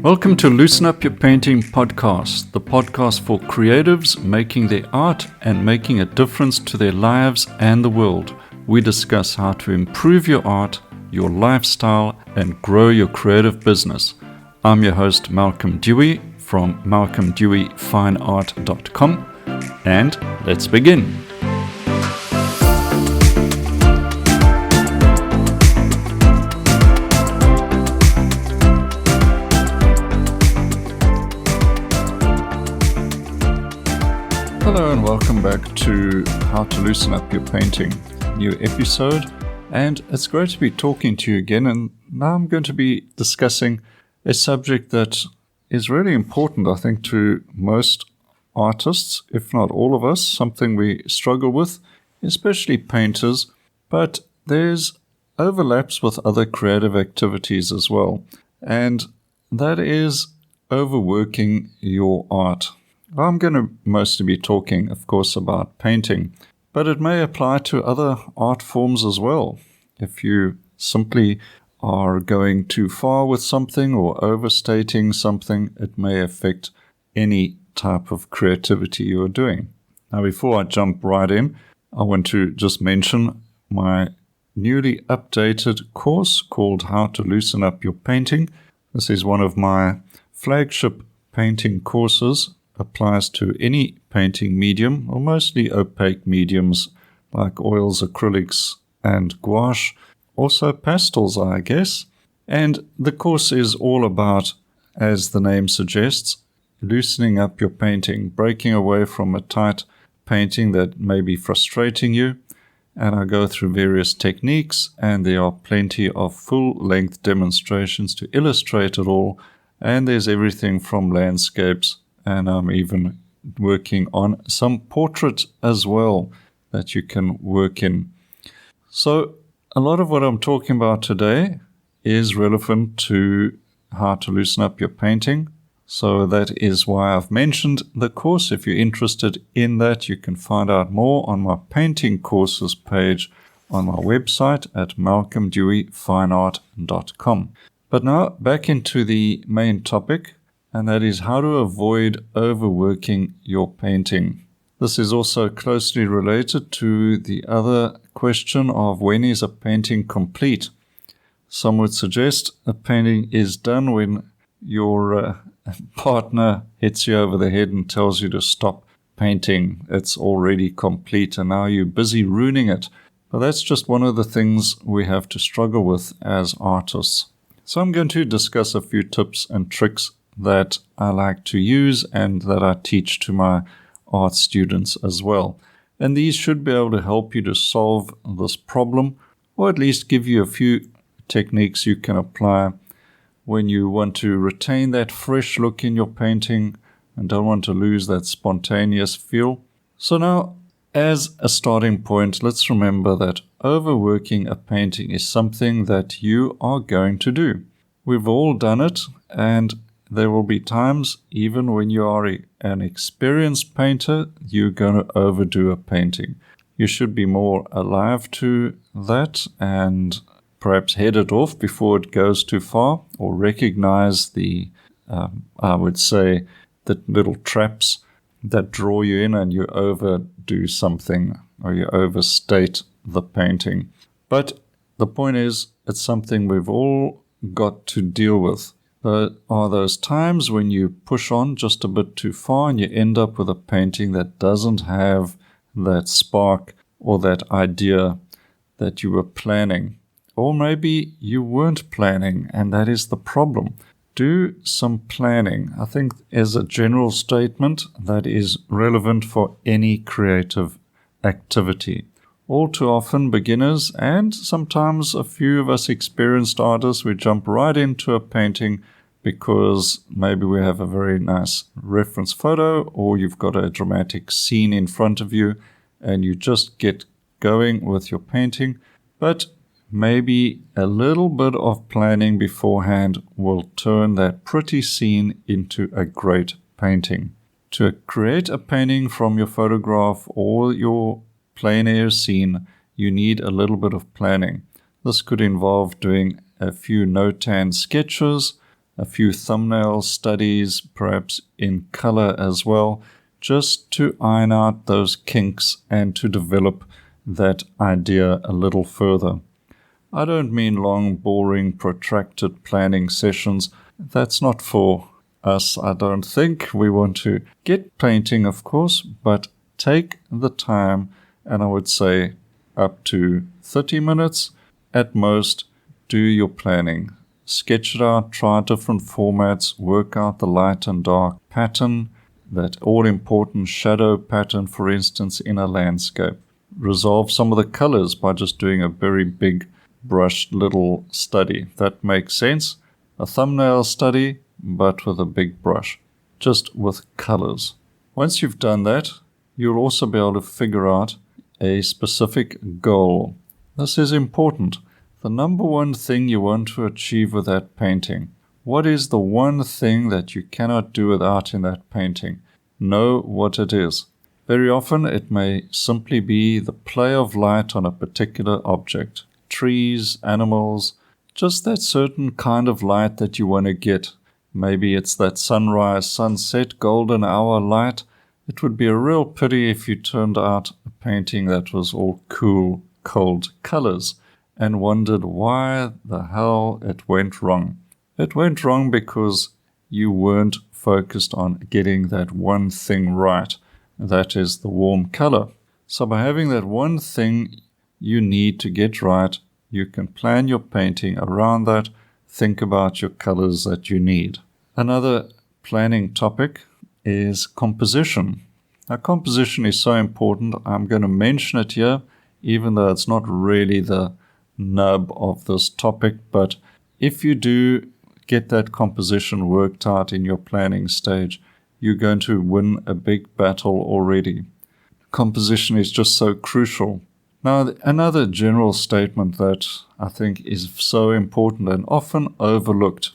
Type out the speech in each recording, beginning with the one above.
Welcome to Loosen Up Your Painting podcast, the podcast for creatives making their art and making a difference to their lives and the world. We discuss how to improve your art, your lifestyle, and grow your creative business. I'm your host, Malcolm Dewey from malcolmdeweyfineart.com, and let's begin. Hello and welcome back to How to Loosen Up Your Painting, new episode, and it's great to be talking to you again. And now I'm going to be discussing a subject that is really important, I think, to most artists, if not all of us, something we struggle with, especially painters, but there's overlaps with other creative activities as well, and that is overworking your art. I'm going to mostly be talking, of course, about painting, but it may apply to other art forms as well. If you simply are going too far with something or overstating something, it may affect any type of creativity you're doing. Now, before I jump right in, I want to just mention my newly updated course called How to Loosen Up Your Painting. This is one of my flagship painting courses. Applies to any painting medium, or mostly opaque mediums like oils, acrylics, and gouache. Also pastels, I guess. And the course is all about, as the name suggests, loosening up your painting, breaking away from a tight painting that may be frustrating you. And I go through various techniques, and there are plenty of full-length demonstrations to illustrate it all. And there's everything from landscapes, and I'm even working on some portrait as well that you can work in. So a lot of what I'm talking about today is relevant to how to loosen up your painting. So that is why I've mentioned the course. If you're interested in that, you can find out more on my painting courses page on my website at malcolmdeweyfineart.com. But now back into the main topic, and that is how to avoid overworking your painting. This is also closely related to the other question of when is a painting complete. Some would suggest a painting is done when your partner hits you over the head and tells you to stop painting. It's already complete and now you're busy ruining it. But that's just one of the things we have to struggle with as artists. So I'm going to discuss a few tips and tricks that I like to use and that I teach to my art students as well. And these should be able to help you to solve this problem, or at least give you a few techniques you can apply when you want to retain that fresh look in your painting and don't want to lose that spontaneous feel. So now, as a starting point, let's remember that overworking a painting is something that you are going to do. We've all done it, and there will be times, even when you are an experienced painter, you're going to overdo a painting. You should be more alive to that and perhaps head it off before it goes too far, or recognize the, I would say, the little traps that draw you in and you overdo something or you overstate the painting. But the point is, it's something we've all got to deal with. There are those times when you push on just a bit too far and you end up with a painting that doesn't have that spark or that idea that you were planning. Or maybe you weren't planning, and that is the problem. Do some planning. I think as a general statement that is relevant for any creative activity. All too often beginners, and sometimes a few of us experienced artists, we jump right into a painting because maybe we have a very nice reference photo, or you've got a dramatic scene in front of you and you just get going with your painting. But maybe a little bit of planning beforehand will turn that pretty scene into a great painting. To create a painting from your photograph or your plein air scene, you need a little bit of planning. This could involve doing a few no-tan sketches, a few thumbnail studies, perhaps in color as well, just to iron out those kinks and to develop that idea a little further. I don't mean long, boring, protracted planning sessions. That's not for us, I don't think. We want to get painting, of course, but take the time, and I would say up to 30 minutes at most. Do your planning. Sketch it out, try different formats, work out the light and dark pattern, that all-important shadow pattern, for instance, in a landscape. Resolve some of the colors by just doing a very big brushed little study. That makes sense. A thumbnail study, but with a big brush, just with colors. Once you've done that, you'll also be able to figure out a specific goal. This is important. The number one thing you want to achieve with that painting. What is the one thing that you cannot do without in that painting? Know what it is. Very often it may simply be the play of light on a particular object. Trees, animals, just that certain kind of light that you want to get. Maybe it's that sunrise, sunset, golden hour light. It would be a real pity if you turned out a painting that was all cool, cold colors and wondered why the hell it went wrong. It went wrong because you weren't focused on getting that one thing right. That is the warm color. So by having that one thing you need to get right, you can plan your painting around that. Think about your colors that you need. Another planning topic is composition. Now, composition is so important. I'm going to mention it here, even though it's not really the nub of this topic. But if you do get that composition worked out in your planning stage, you're going to win a big battle already. Composition is just so crucial. Now, another general statement that I think is so important and often overlooked.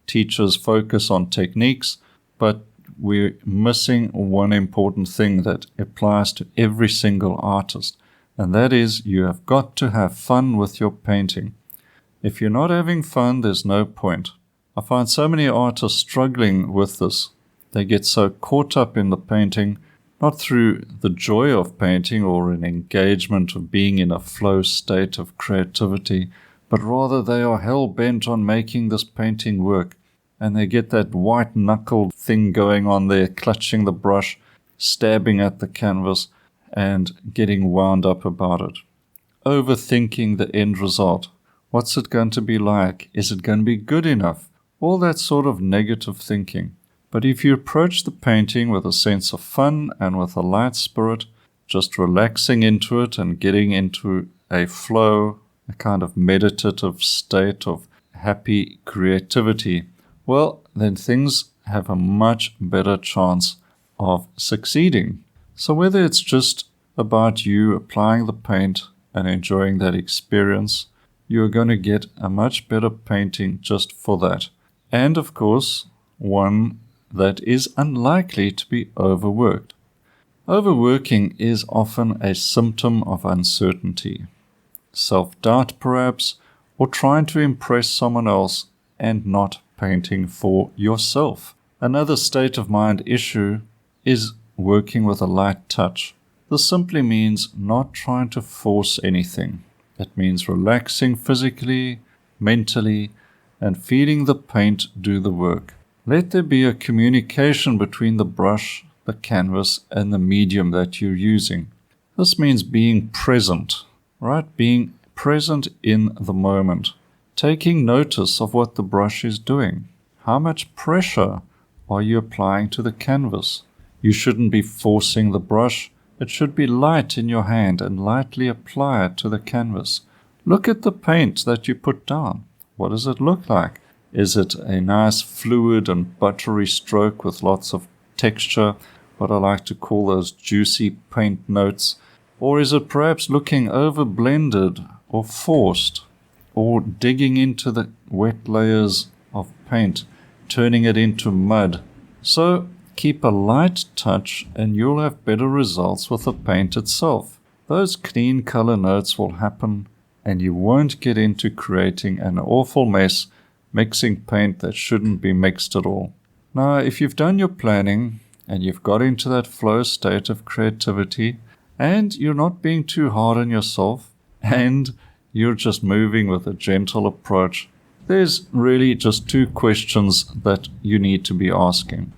Teachers focus on techniques, but we're missing one important thing that applies to every single artist, and that is you have got to have fun with your painting. If you're not having fun, there's no point. I find so many artists struggling with this. They get so caught up in the painting, not through the joy of painting or an engagement of being in a flow state of creativity, but rather they are hell-bent on making this painting work. And they get that white-knuckled thing going on there, clutching the brush, stabbing at the canvas, and getting wound up about it. Overthinking the end result. What's it going to be like? Is it going to be good enough? All that sort of negative thinking. But if you approach the painting with a sense of fun and with a light spirit, just relaxing into it and getting into a flow, a kind of meditative state of happy creativity, well, then things have a much better chance of succeeding. So whether it's just about you applying the paint and enjoying that experience, you're going to get a much better painting just for that. And of course, one that is unlikely to be overworked. Overworking is often a symptom of uncertainty, self-doubt perhaps, or trying to impress someone else and not painting for yourself. Another state of mind issue is working with a light touch. This simply means not trying to force anything. It means relaxing physically, mentally, and feeling the paint do the work. Let there be a communication between the brush, the canvas, and the medium that you're using. This means being present, right? Being present in the moment. Taking notice of what the brush is doing. How much pressure are you applying to the canvas? You shouldn't be forcing the brush. It should be light in your hand and lightly apply it to the canvas. Look at the paint that you put down. What does it look like? Is it a nice fluid and buttery stroke with lots of texture, what I like to call those juicy paint notes? Or is it perhaps looking over-blended or forced, or digging into the wet layers of paint, turning it into mud? So keep a light touch and you'll have better results with the paint itself. Those clean color notes will happen and you won't get into creating an awful mess mixing paint that shouldn't be mixed at all. Now, if you've done your planning and you've got into that flow state of creativity and you're not being too hard on yourself and you're just moving with a gentle approach, there's really just two questions that you need to be asking.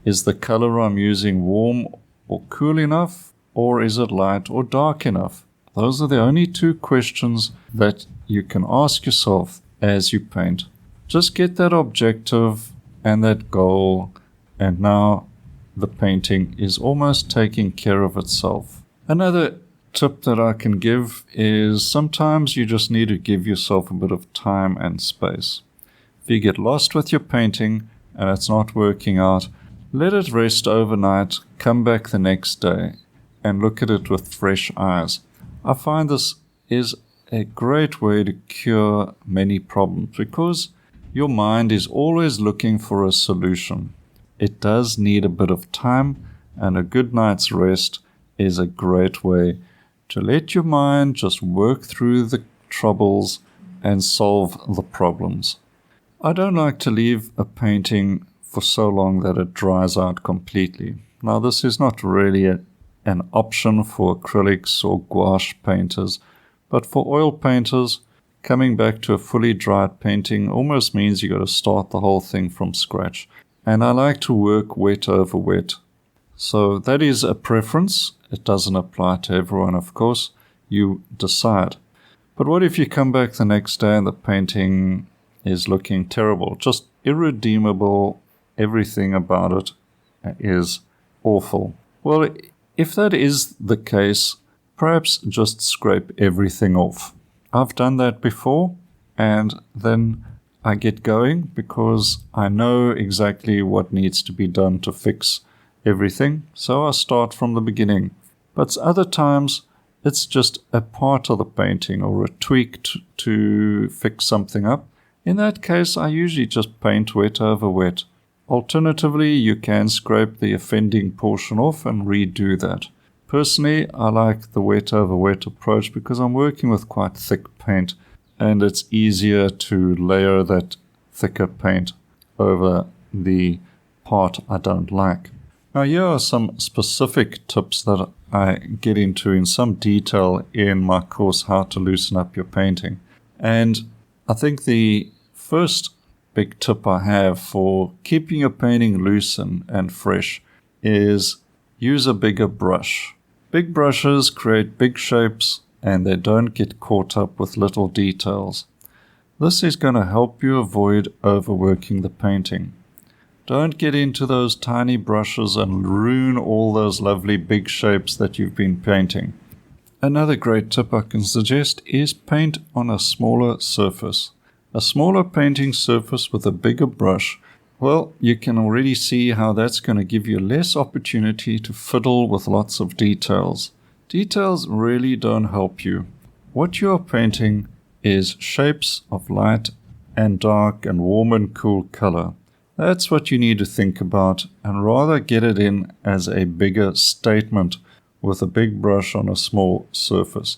Is the color I'm using warm or cool enough, or is it light or dark enough? Those are the only two questions that you can ask yourself as you paint. Just get that objective and that goal, and now the painting is almost taking care of itself. Another tip that I can give is sometimes you just need to give yourself a bit of time and space. If you get lost with your painting and it's not working out, let it rest overnight, come back the next day and look at it with fresh eyes. I find this is a great way to cure many problems because your mind is always looking for a solution. It does need a bit of time, and a good night's rest is a great way to let your mind just work through the troubles and solve the problems. I don't like to leave a painting for so long that it dries out completely. Now, this is not really an option for acrylics or gouache painters, but for oil painters, coming back to a fully dried painting almost means you got to start the whole thing from scratch. And I like to work wet over wet. So that is a preference. It doesn't apply to everyone, of course. You decide. But what if you come back the next day and the painting is looking terrible, just irredeemable? Everything about it is awful. Well, if that is the case, perhaps just scrape everything off. I've done that before, and then I get going because I know exactly what needs to be done to fix everything, so I start from the beginning. But other times, it's just a part of the painting or a tweak to fix something up. In that case, I usually just paint wet over wet. Alternatively, you can scrape the offending portion off and redo that. Personally, I like the wet over wet approach because I'm working with quite thick paint and it's easier to layer that thicker paint over the part I don't like. Now, here are some specific tips that I get into in some detail in my course, How to Loosen Up Your Painting. And I think the first big tip I have for keeping your painting loose and fresh is use a bigger brush. Big brushes create big shapes and they don't get caught up with little details. This is going to help you avoid overworking the painting. Don't get into those tiny brushes and ruin all those lovely big shapes that you've been painting. Another great tip I can suggest is paint on a smaller surface. A smaller painting surface with a bigger brush, well, you can already see how that's going to give you less opportunity to fiddle with lots of details. Details really don't help you. What you are painting is shapes of light and dark and warm and cool color. That's what you need to think about and rather get it in as a bigger statement with a big brush on a small surface.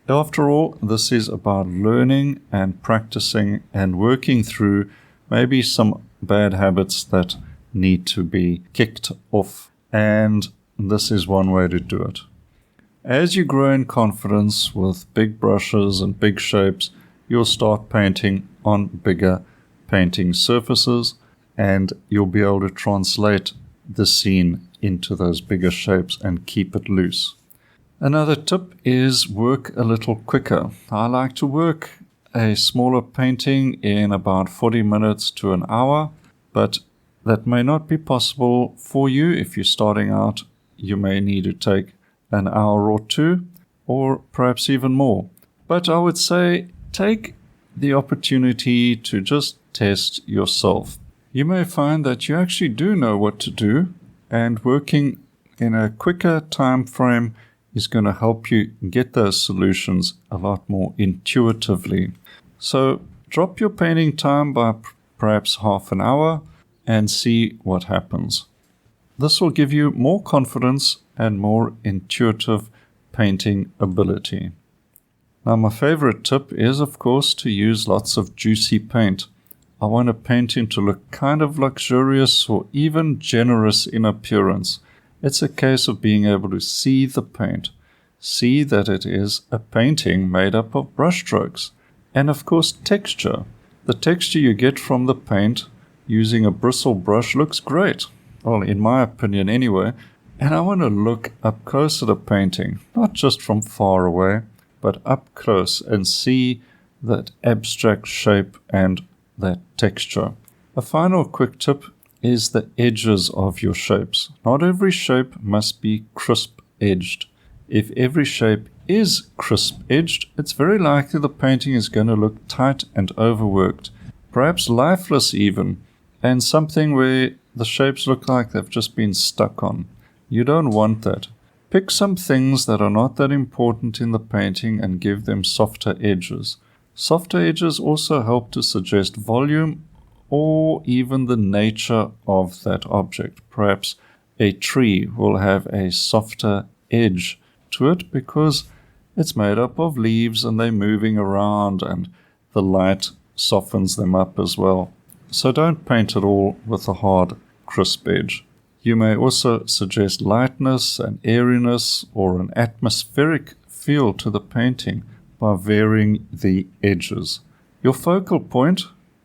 After all, this is about learning and practicing and working through maybe some bad habits that need to be kicked off, and this is one way to do it. As you grow in confidence with big brushes and big shapes, you'll start painting on bigger painting surfaces, and you'll be able to translate the scene into those bigger shapes and keep it loose. Another tip is work a little quicker. I like to work a smaller painting in about 40 minutes to an hour, but that may not be possible for you. If you're starting out, you may need to take an hour or two, or perhaps even more. But I would say take the opportunity to just test yourself. You may find that you actually do know what to do, and working in a quicker time frame is going to help you get those solutions a lot more intuitively. So drop your painting time by perhaps half an hour and see what happens. This will give you more confidence and more intuitive painting ability. Now, my favorite tip is, of course, to use lots of juicy paint. I want a painting to look kind of luxurious or even generous in appearance. It's a case of being able to see the paint, see that it is a painting made up of brushstrokes, and of course texture. The texture you get from the paint using a bristle brush looks great. Well, in my opinion anyway. And I want to look up close at a painting, not just from far away, but up close and see that abstract shape and that texture. A final quick tip is the edges of your shapes. Not every shape must be crisp edged. If every shape is crisp edged, it's very likely the painting is going to look tight and overworked, perhaps lifeless even, and something where the shapes look like they've just been stuck on. You don't want that. Pick some things that are not that important in the painting and give them softer edges. Softer edges also help to suggest volume or even the nature of that object. Perhaps a tree will have a softer edge to it because it's made up of leaves and they're moving around and the light softens them up as well. So don't paint it all with a hard, crisp edge. You may also suggest lightness and airiness or an atmospheric feel to the painting by varying the edges. Your focal point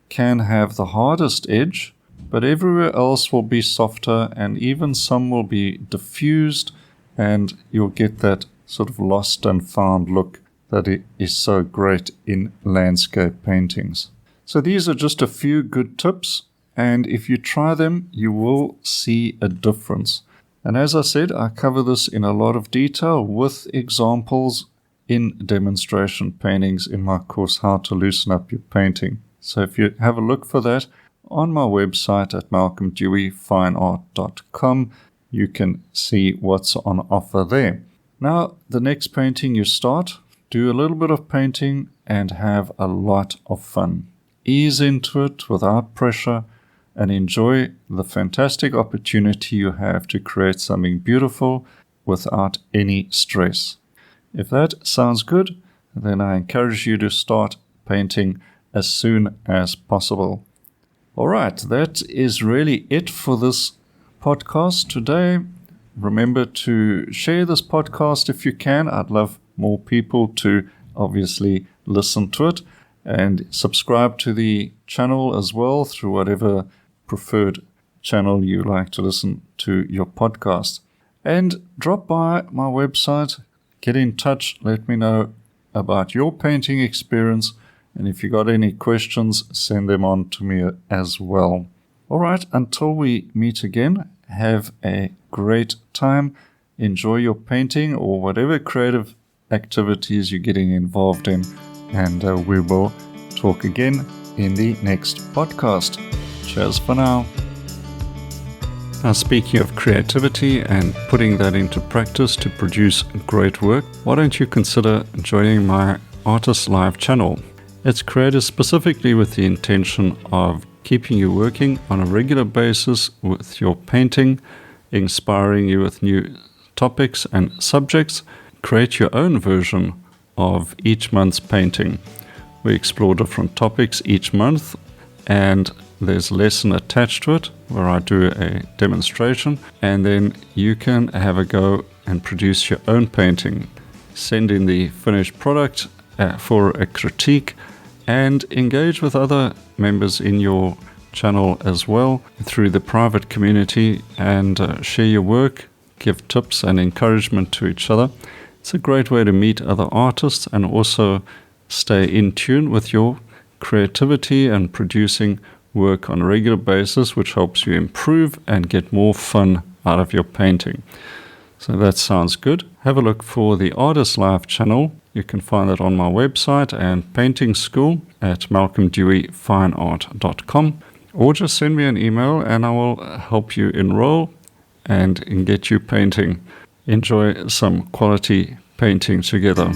can have the hardest edge, but everywhere else will be softer and even some will be diffused, and you'll get that sort of lost and found look that is so great in landscape paintings. So these are just a few good tips, and if you try them, you will see a difference. And as I said, I cover this in a lot of detail with examples in demonstration paintings in my course, How to Loosen Up Your Painting. So if you have a look for that on my website at malcolmdeweyfineart.com, you can see what's on offer there. Now, the next painting you start, do a little bit of painting and have a lot of fun. Ease into it without pressure and enjoy the fantastic opportunity you have to create something beautiful without any stress. If that sounds good, then I encourage you to start painting as soon as possible. All right, that is really it for this podcast today. Remember to share this podcast if you can. I'd love more people to obviously listen to it, and subscribe to the channel as well through whatever preferred channel you like to listen to your podcast. And drop by my website, get in touch, let me know about your painting experience, and if you got any questions, send them on to me as well. All right, until we meet again, have a great time. Enjoy your painting or whatever creative activities you're getting involved in, and we will talk again in the next podcast. Cheers for now. Now, speaking of creativity and putting that into practice to produce great work, why don't you consider joining my Artist Live channel? It's created specifically with the intention of keeping you working on a regular basis with your painting, inspiring you with new topics and subjects. Create your own version of each month's painting. We explore different topics each month, and there's a lesson attached to it where I do a demonstration, and then you can have a go and produce your own painting. Send in the finished product for a critique, and engage with other members in your channel as well through the private community, and share your work, give tips and encouragement to each other. It's a great way to meet other artists and also stay in tune with your creativity and producing work on a regular basis, which helps you improve and get more fun out of your painting. So that sounds good. Have a look for the Artist Live channel. You can find it on my website and painting school at malcolmdeweyfineart.com, or just send me an email and I will help you enroll and get you painting. Enjoy some quality painting together.